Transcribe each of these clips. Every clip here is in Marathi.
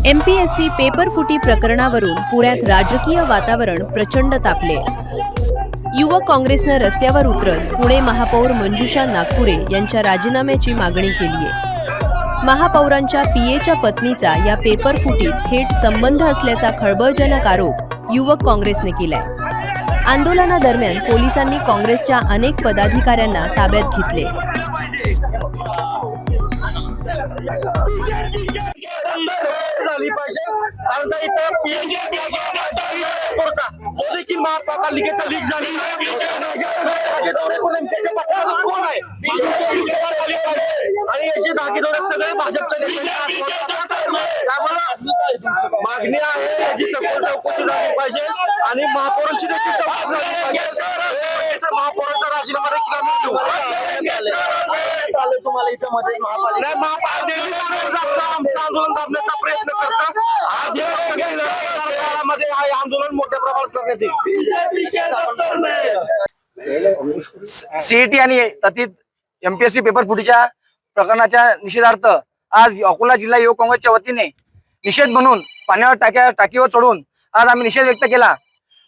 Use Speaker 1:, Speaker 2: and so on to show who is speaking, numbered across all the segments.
Speaker 1: एमपीएससी पेपर फुटी प्रकरणावरून पुण्यात राजकीय वातावरण प्रचंड तापले। युवक काँग्रेसनं रस्त्यावर उतरत पुणे महापौर मंजुषा नागपुरे यांच्या राजीनाम्याची मागणी केली आहे। महापौरांच्या पीएच्या पत्नीचा या पेपर फुटीत थेट संबंध असल्याचा खळबळजनक आरोप युवक काँग्रेसने केलाय। आंदोलनादरम्यान पोलिसांनी काँग्रेसच्या अनेक पदाधिकाऱ्यांना ताब्यात घेतले।
Speaker 2: झाली पाहिजे कारण का इथं देखील महापालिका लिकेचा लीक झाली कोण आहे आणि याचे धागेदोरे सगळे भाजपच्या मागणी आहे। याची सखोल चौकशी झाली पाहिजे आणि महापौरांची देखील चौकशी झाली पाहिजे। महापौरांचा राजीनामा देखील आम्ही तुम्हाला इथं मध्ये महापालिका आमचं आंदोलन दाबण्याचा प्रयत्न करतात। आज काळामध्ये हे आंदोलन मोठ्या प्रमाणात करण्यात येईल।
Speaker 3: सीईटी आणि तथित एमपीएससी पेपर फुटीच्या प्रकरणाच्या निषेधार्थ आज अकोला जिल्हा युवक काँग्रेसच्या वतीने निषेध म्हणून पाण्यावर टाकीवर चढून आज आम्ही निषेध व्यक्त केला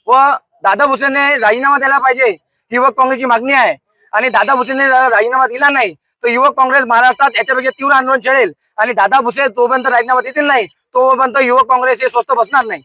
Speaker 3: व दादा भुसेने राजीनामा द्यायला पाहिजे ही युवक काँग्रेसची मागणी आहे। आणि दादा भुसेने राजीनामा दिला नाही तर युवक काँग्रेस महाराष्ट्रात याच्यापेक्षा तीव्र आंदोलन छेडेल आणि दादा भुसे तोपर्यंत राजीनामा देतील नाही तोपर्यंत युवक काँग्रेस हे स्वस्थ बसणार नाही।